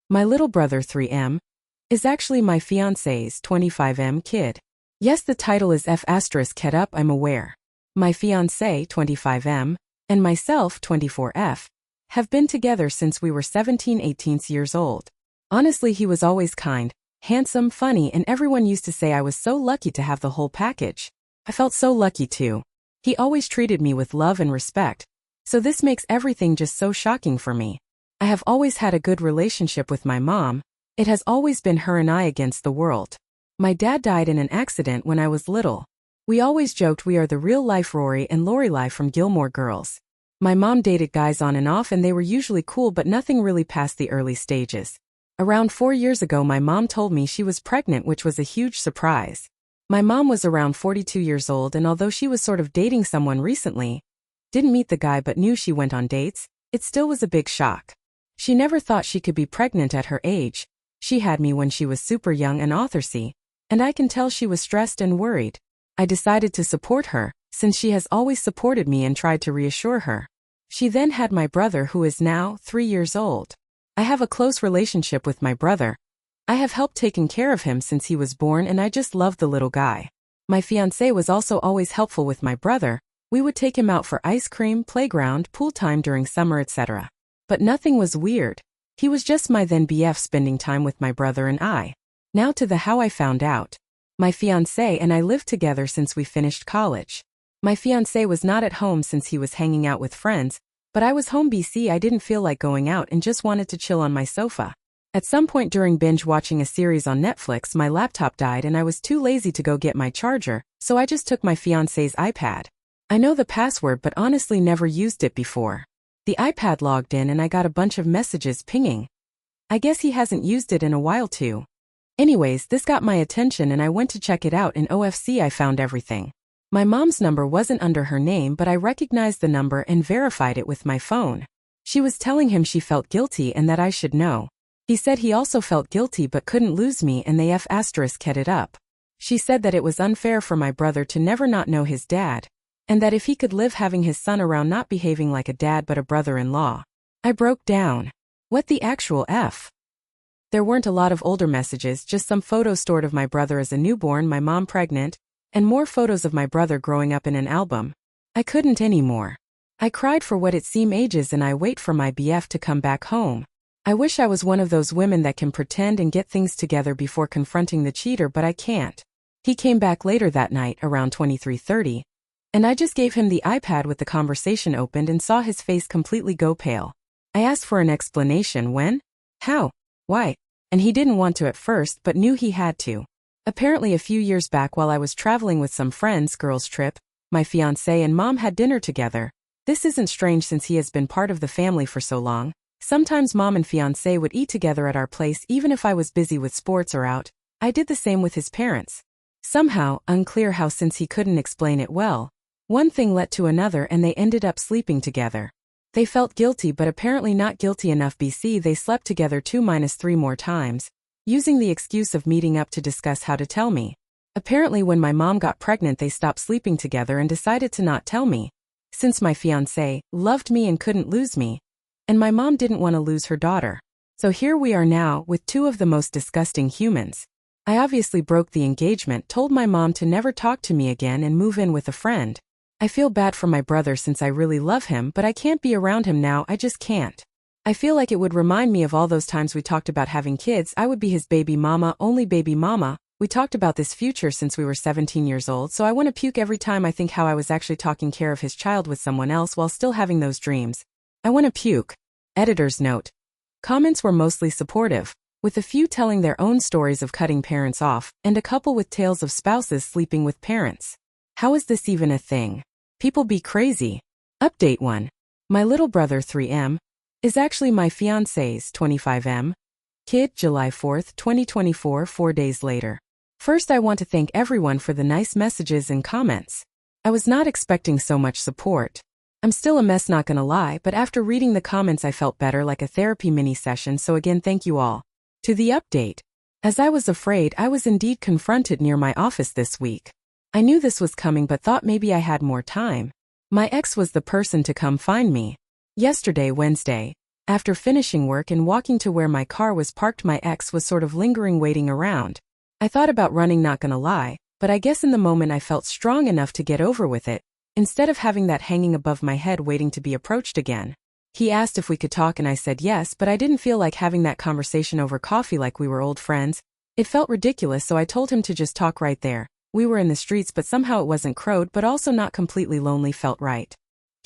My little brother 3M is actually my fiancé's 25M kid. Yes, the title is F** head up, I'm aware. My fiancé 25M and myself 24F have been together since we were 17-18 years old. Honestly, he was always kind, handsome, funny, and everyone used to say I was so lucky to have the whole package. I felt so lucky too. He always treated me with love and respect, so this makes everything just so shocking for me. I have always had a good relationship with my mom. It has always been her and I against the world. My dad died in an accident when I was little. We always joked we are the real-life Rory and Lorelai from Gilmore Girls. My mom dated guys on and off and they were usually cool but nothing really past the early stages. Around 4 years ago my mom told me she was pregnant, which was a huge surprise. My mom was around 42 years old and although she was sort of dating someone recently, didn't meet the guy but knew she went on dates, it still was a big shock. She never thought she could be pregnant at her age. She had me when she was super young and authorcy, and I can tell she was stressed and worried. I decided to support her, since she has always supported me, and tried to reassure her. She then had my brother, who is now 3 years old. I have a close relationship with my brother. I have helped taking care of him since he was born and I just love the little guy. My fiancé was also always helpful with my brother. We would take him out for ice cream, playground, pool time during summer, etc. But nothing was weird. He was just my then BF, spending time with my brother and I. Now to the how I found out. My fiancé and I lived together since we finished college. My fiancé was not at home since he was hanging out with friends, but I was home BC. I didn't feel like going out and just wanted to chill on my sofa. At some point during binge watching a series on Netflix, my laptop died and I was too lazy to go get my charger, so I just took my fiancé's iPad. I know the password but honestly never used it before. The iPad logged in and I got a bunch of messages pinging. I guess he hasn't used it in a while too. Anyways, this got my attention and I went to check it out. In OFC I found everything. My mom's number wasn't under her name but I recognized the number and verified it with my phone. She was telling him she felt guilty and that I should know. He said he also felt guilty but couldn't lose me and they F** it up. She said that it was unfair for my brother to never not know his dad, and that if he could live having his son around not behaving like a dad but a brother-in-law. I broke down. What the actual F? There weren't a lot of older messages, just some photos stored of my brother as a newborn, my mom pregnant, and more photos of my brother growing up in an album. I couldn't anymore. I cried for what it seemed ages and I wait for my BF to come back home. I wish I was one of those women that can pretend and get things together before confronting the cheater, but I can't. He came back later that night around 23:30. And I just gave him the iPad with the conversation opened and saw his face completely go pale. I asked for an explanation. When? How? Why? And he didn't want to at first but knew he had to. Apparently a few years back while I was traveling with some friends, girls trip, my fiancé and mom had dinner together. This isn't strange since he has been part of the family for so long. Sometimes mom and fiancé would eat together at our place even if I was busy with sports or out. I did the same with his parents. Somehow, unclear how since he couldn't explain it well, one thing led to another and they ended up sleeping together. They felt guilty but apparently not guilty enough. BC they slept together 2-3 more times, using the excuse of meeting up to discuss how to tell me. Apparently when my mom got pregnant they stopped sleeping together and decided to not tell me. Since my fiancé loved me and couldn't lose me, and my mom didn't want to lose her daughter. So here we are now with two of the most disgusting humans. I obviously broke the engagement, told my mom to never talk to me again and move in with a friend. I feel bad for my brother since I really love him but I can't be around him now, I just can't. I feel like it would remind me of all those times we talked about having kids. I would be his baby mama, only baby mama. We talked about this future since we were 17 years old, so I want to puke every time I think how I was actually taking care of his child with someone else while still having those dreams. I want to puke. Editor's note. Comments were mostly supportive, with a few telling their own stories of cutting parents off, and a couple with tales of spouses sleeping with parents. How is this even a thing? People be crazy. Update 1. My little brother 3M is actually my fiancé's 25M kid. July 4th, 2024, 4 days later. First, I want to thank everyone for the nice messages and comments. I was not expecting so much support. I'm still a mess, not gonna lie, but after reading the comments I felt better, like a therapy mini session, so again thank you all. To the update. As I was afraid, I was indeed confronted near my office this week. I knew this was coming but thought maybe I had more time. My ex was the person to come find me. Yesterday, Wednesday, After finishing work and walking to where my car was parked, my ex was sort of lingering, waiting around. I thought about running, not gonna lie, but I guess in the moment I felt strong enough to get over with it, instead of having that hanging above my head waiting to be approached again. He asked if we could talk and I said yes, but I didn't feel like having that conversation over coffee like we were old friends. It felt ridiculous, so I told him to just talk right there. We were in the streets, but somehow it wasn't crowded but also not completely lonely, felt right.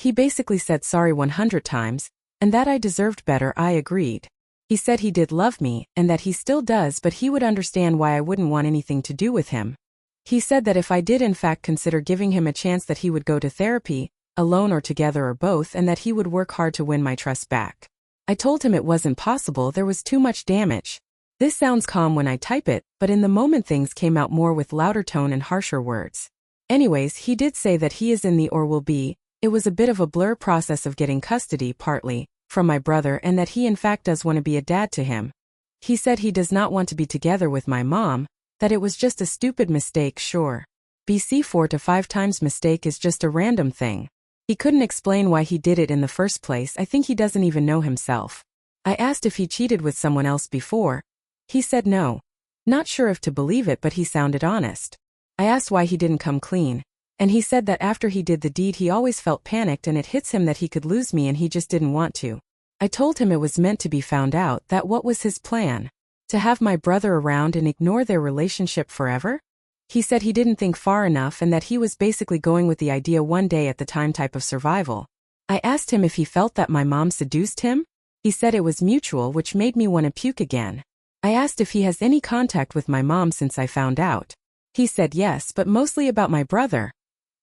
He basically said sorry 100 times, and that I deserved better. I agreed. He said he did love me, and that he still does, but he would understand why I wouldn't want anything to do with him. He said that if I did in fact consider giving him a chance, that he would go to therapy, alone or together or both, and that he would work hard to win my trust back. I told him it wasn't possible, there was too much damage. This sounds calm when I type it, but in the moment things came out more with louder tone and harsher words. Anyways, he did say that he is in the or will be. It was a bit of a blur process of getting custody, partly from my brother, and that he in fact does want to be a dad to him. He said he does not want to be together with my mom, that it was just a stupid mistake. Sure. BC 4 to 5 times mistake is just a random thing. He couldn't explain why he did it in the first place. I think he doesn't even know himself. I asked if he cheated with someone else before. He said no. Not sure if to believe it, but he sounded honest. I asked why he didn't come clean, and he said that after he did the deed he always felt panicked and it hits him that he could lose me and he just didn't want to. I told him it was meant to be found out, that what was his plan? To have my brother around and ignore their relationship forever? He said he didn't think far enough and that he was basically going with the idea one day at the time type of survival. I asked him if he felt that my mom seduced him. He said it was mutual, which made me want to puke again. I asked if he has any contact with my mom since I found out. He said yes, but mostly about my brother.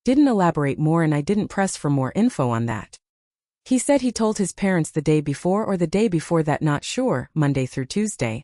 Didn't elaborate more and I didn't press for more info on that. He said he told his parents the day before or the day before that, not sure, Monday through Tuesday.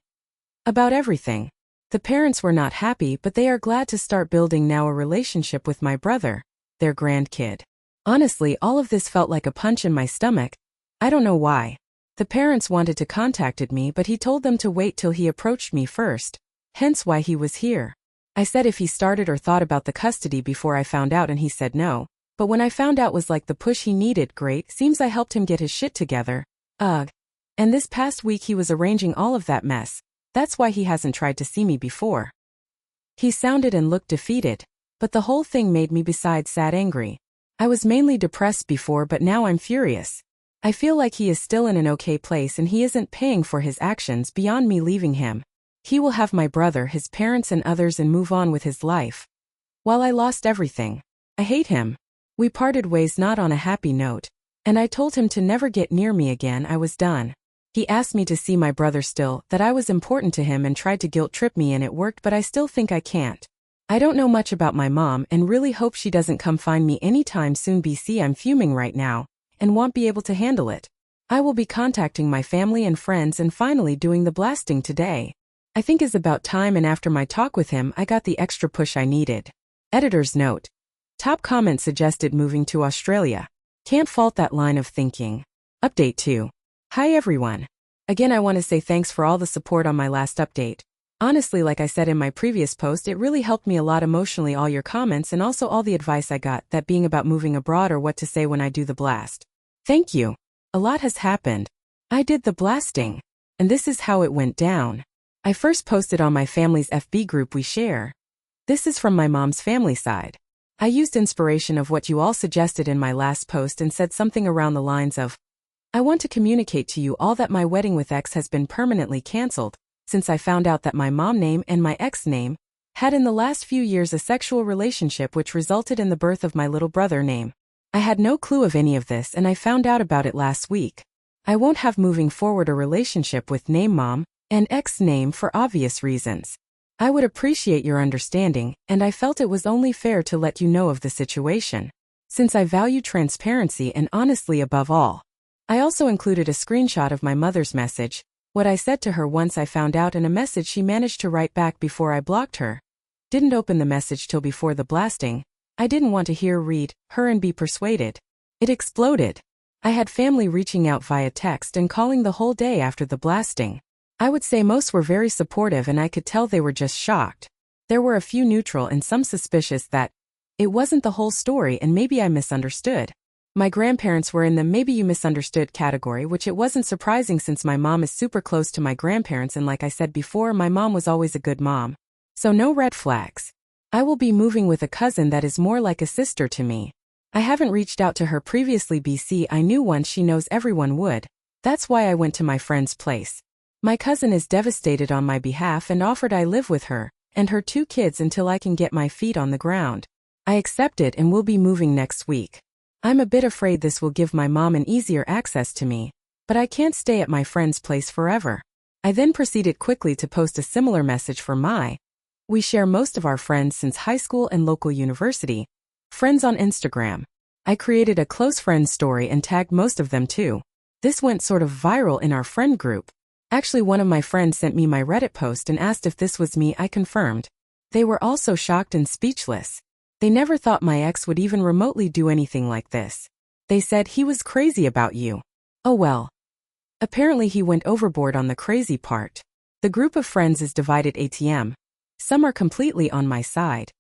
About everything. The parents were not happy, but they are glad to start building now a relationship with my brother, their grandkid. Honestly, all of this felt like a punch in my stomach. I don't know why. The parents wanted to contacted me, but he told them to wait till he approached me first, hence why he was here. I said if he started or thought about the custody before I found out, and he said no. But when I found out was like the push he needed. Great, seems I helped him get his shit together. Ugh. And this past week he was arranging all of that mess. That's why he hasn't tried to see me before. He sounded and looked defeated, but the whole thing made me besides sad angry. I was mainly depressed before, but now I'm furious. I feel like he is still in an okay place and he isn't paying for his actions beyond me leaving him. He will have my brother, his parents and others and move on with his life. While I lost everything. I hate him. We parted ways not on a happy note, and I told him to never get near me again. I was done. He asked me to see my brother still, that I was important to him, and tried to guilt trip me, and it worked, but I still think I can't. I don't know much about my mom and really hope she doesn't come find me anytime soon. BC, I'm fuming right now and won't be able to handle it. I will be contacting my family and friends and finally doing the blasting today. I think is about time, and after my talk with him I got the extra push I needed. Editor's note. Top comment suggested moving to Australia. Can't fault that line of thinking. Update 2. Hi everyone. Again, I want to say thanks for all the support on my last update. Honestly, like I said in my previous post, it really helped me a lot emotionally, all your comments and also all the advice I got, that being about moving abroad or what to say when I do the blast. Thank you. A lot has happened. I did the blasting, and this is how it went down. I first posted on my family's FB group we share. This is from my mom's family side. I used inspiration of what you all suggested in my last post and said something around the lines of, I want to communicate to you all that my wedding with ex has been permanently cancelled, since I found out that my mom name and my ex name had in the last few years a sexual relationship which resulted in the birth of my little brother name. I had no clue of any of this and I found out about it last week. I won't have moving forward a relationship with name mom and ex name for obvious reasons. I would appreciate your understanding, and I felt it was only fair to let you know of the situation, since I value transparency and honesty above all. I also included a screenshot of my mother's message, what I said to her once I found out, and a message she managed to write back before I blocked her. Didn't open the message till before the blasting. I didn't want to read her and be persuaded. It exploded. I had family reaching out via text and calling the whole day after the blasting. I would say most were very supportive and I could tell they were just shocked. There were a few neutral and some suspicious that it wasn't the whole story and maybe I misunderstood. My grandparents were in the maybe you misunderstood category, which it wasn't surprising since my mom is super close to my grandparents and like I said before, my mom was always a good mom. So no red flags. I will be moving with a cousin that is more like a sister to me. I haven't reached out to her previously BC I knew once she knows everyone would. That's why I went to my friend's place. My cousin is devastated on my behalf and offered I live with her and her 2 kids until I can get my feet on the ground. I accepted and will be moving next week. I'm a bit afraid this will give my mom an easier access to me, but I can't stay at my friend's place forever. I then proceeded quickly to post a similar message for we share most of our friends since high school and local university, friends on Instagram. I created a close friends story and tagged most of them too. This went sort of viral in our friend group. Actually, one of my friends sent me my Reddit post and asked if this was me. I confirmed. They were also shocked and speechless. They never thought my ex would even remotely do anything like this. They said he was crazy about you. Oh well. Apparently he went overboard on the crazy part. The group of friends is divided ATM. Some are completely on my side.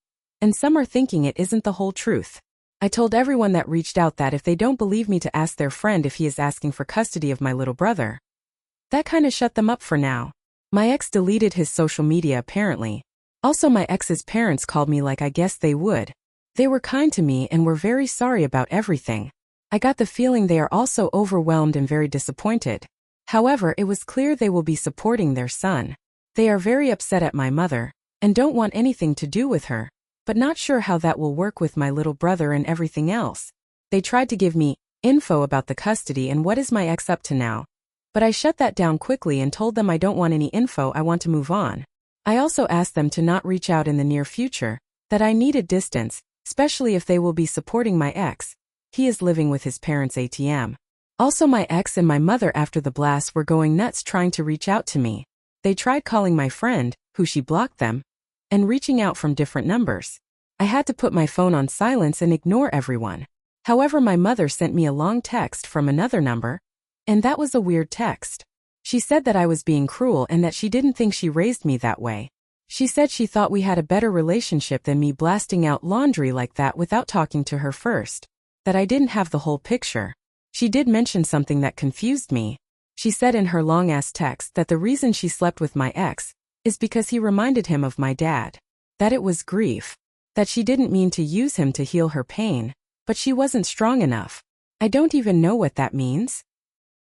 And some are thinking it isn't the whole truth. I told everyone that reached out that if they don't believe me to ask their friend if he is asking for custody of my little brother. That kinda shut them up for now. My ex deleted his social media apparently. Also my ex's parents called me like I guessed they would. They were kind to me and were very sorry about everything. I got the feeling they are also overwhelmed and very disappointed. However, it was clear they will be supporting their son. They are very upset at my mother and don't want anything to do with her, but not sure how that will work with my little brother and everything else. They tried to give me info about the custody and what is my ex up to now. But I shut that down quickly and told them I don't want any info, I want to move on. I also asked them to not reach out in the near future, that I needed distance, especially if they will be supporting my ex. He is living with his parents ATM. Also my ex and my mother after the blast were going nuts trying to reach out to me. They tried calling my friend, who she blocked them, and reaching out from different numbers. I had to put my phone on silence and ignore everyone. However, my mother sent me a long text from another number, and that was a weird text. She said that I was being cruel and that she didn't think she raised me that way. She said she thought we had a better relationship than me blasting out laundry like that without talking to her first. That I didn't have the whole picture. She did mention something that confused me. She said in her long-ass text that the reason she slept with my ex is because he reminded him of my dad. That it was grief. That she didn't mean to use him to heal her pain, but she wasn't strong enough. I don't even know what that means.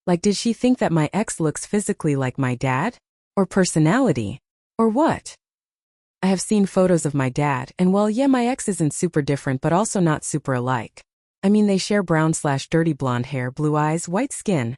Like, did she think that my ex looks physically like my dad? Or personality? Or what? I have seen photos of my dad, and well, yeah, my ex isn't super different but also not super alike. I mean, they share brown/dirty blonde hair, blue eyes, white skin.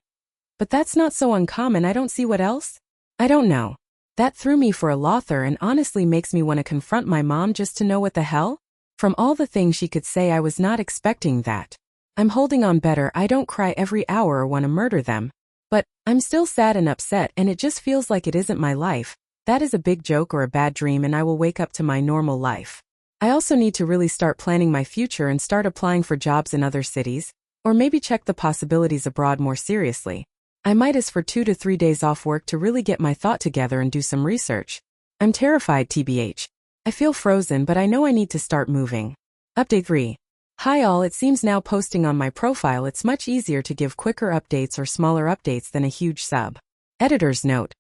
But that's not so uncommon. I don't see what else. I don't know. That threw me for a lother and honestly makes me want to confront my mom just to know what the hell? From all the things she could say, I was not expecting that. I'm holding on better. I don't cry every hour or want to murder them. But I'm still sad and upset and it just feels like it isn't my life. That is a big joke or a bad dream and I will wake up to my normal life. I also need to really start planning my future and start applying for jobs in other cities, or maybe check the possibilities abroad more seriously. I might ask for 2 to 3 days off work to really get my thought together and do some research. I'm terrified tbh. I feel frozen but I know I need to start moving. Update 3. Hi all, it seems now posting on my profile it's much easier to give quicker updates or smaller updates than a huge sub. Editor's note.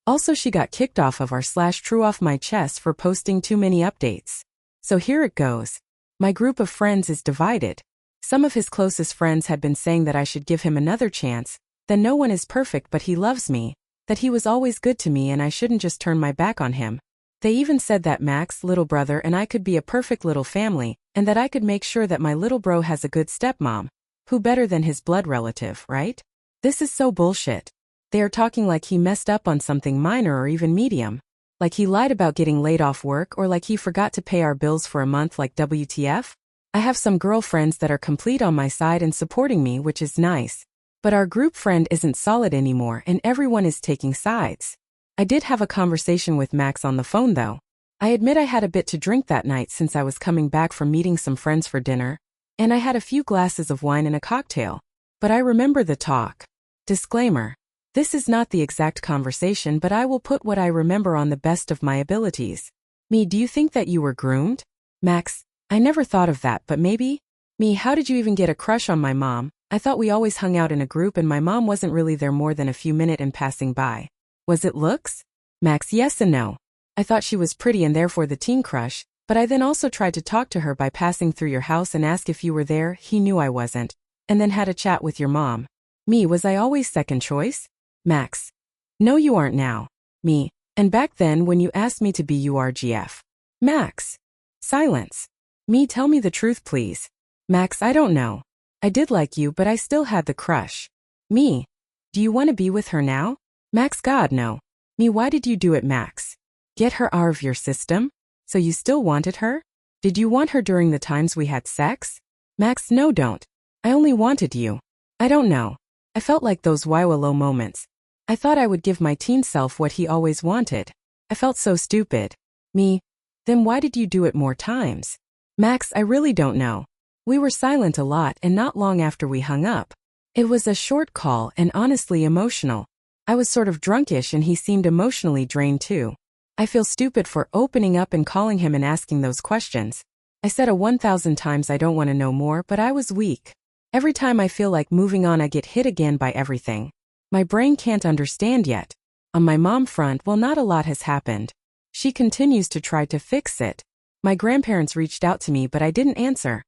Also she got kicked off of r/TrueOffMyChest for posting too many updates. So here it goes. My group of friends is divided. Some of his closest friends had been saying that I should give him another chance, that no one is perfect but he loves me, that he was always good to me and I shouldn't just turn my back on him. They even said that Max, little brother, and I could be a perfect little family, and that I could make sure that my little bro has a good stepmom. Who better than his blood relative, right? This is so bullshit. They are talking like he messed up on something minor or even medium. Like he lied about getting laid off work or like he forgot to pay our bills for a month, like WTF? I have some girlfriends that are complete on my side and supporting me, which is nice. But our group friend isn't solid anymore and everyone is taking sides. I did have a conversation with Max on the phone though. I admit I had a bit to drink that night since I was coming back from meeting some friends for dinner, and I had a few glasses of wine and a cocktail. But I remember the talk. Disclaimer. This is not the exact conversation but I will put what I remember on the best of my abilities. Me, do you think that you were groomed? Max, I never thought of that but maybe? Me, how did you even get a crush on my mom? I thought we always hung out in a group and my mom wasn't really there more than a few minutes in passing by. Was it looks? Max, yes and no. I thought she was pretty and therefore the teen crush, but I then also tried to talk to her by passing through your house and ask if you were there. He knew I wasn't. And then had a chat with your mom. Me, was I always second choice? Max. No, you aren't now. Me. And back then when you asked me to be URGF. Max. Silence. Me, tell me the truth please. Max, I don't know. I did like you but I still had the crush. Me. Do you want to be with her now? Max, God no. Me, why did you do it, Max? Get her out of your system? So you still wanted her? Did you want her during the times we had sex? Max, no don't. I only wanted you. I don't know. I felt like those low moments. I thought I would give my teen self what he always wanted. I felt so stupid. Me. Then why did you do it more times? Max, I really don't know. We were silent a lot and not long after we hung up. It was a short call and honestly emotional. I was sort of drunkish and he seemed emotionally drained too. I feel stupid for opening up and calling him and asking those questions. I said 1,000 times I don't want to know more, but I was weak. Every time I feel like moving on I get hit again by everything. My brain can't understand yet. On my mom front, well, not a lot has happened. She continues to try to fix it. My grandparents reached out to me but I didn't answer.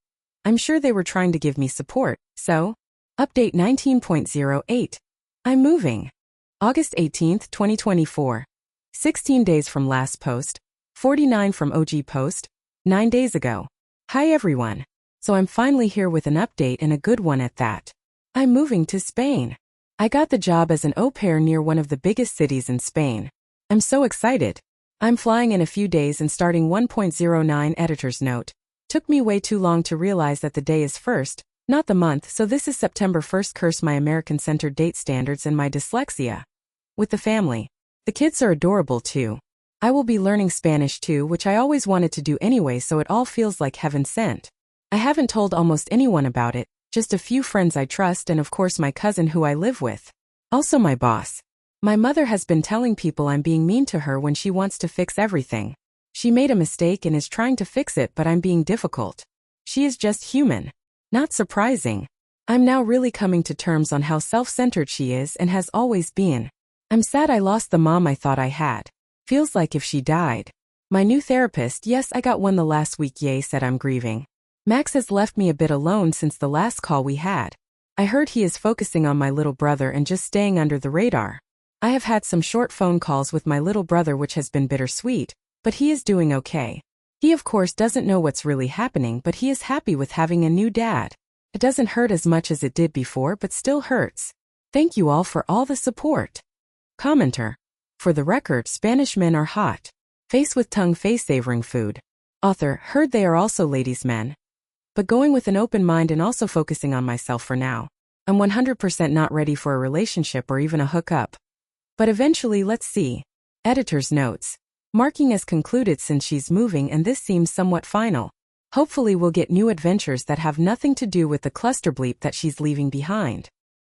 I'm sure they were trying to give me support, so. Update 19.08. I'm moving. August 18th, 2024. 16 days from last post. 49 from OG post. 9 days ago. Hi everyone. So I'm finally here with an update and a good one at that. I'm moving to Spain. I got the job as an au pair near one of the biggest cities in Spain. I'm so excited. I'm flying in a few days and starting 1.09 editor's note. Took me way too long to realize that the day is first, not the month, so this is September 1st. Curse my American-centered date standards and my dyslexia. With the family. The kids are adorable too. I will be learning Spanish too, which I always wanted to do anyway, so it all feels like heaven sent. I haven't told almost anyone about it, just a few friends I trust and of course my cousin who I live with. Also my boss. My mother has been telling people I'm being mean to her when she wants to fix everything. She made a mistake and is trying to fix it, but I'm being difficult. She is just human. Not surprising. I'm now really coming to terms on how self-centered she is and has always been. I'm sad I lost the mom I thought I had. Feels like if she died. My new therapist, yes, I got one the last week, yay, said I'm grieving. Max has left me a bit alone since the last call we had. I heard he is focusing on my little brother and just staying under the radar. I have had some short phone calls with my little brother which has been bittersweet, but he is doing okay. He of course doesn't know what's really happening, but he is happy with having a new dad. It doesn't hurt as much as it did before, but still hurts. Thank you all for all the support. Commenter. For the record, Spanish men are hot. Face with tongue, face savoring food. Author, heard they are also ladies' men. But going with an open mind and also focusing on myself for now. I'm 100% not ready for a relationship or even a hookup. But eventually, let's see. Editor's notes. Marking as concluded since she's moving and this seems somewhat final. Hopefully we'll get new adventures that have nothing to do with the cluster bleep that she's leaving behind.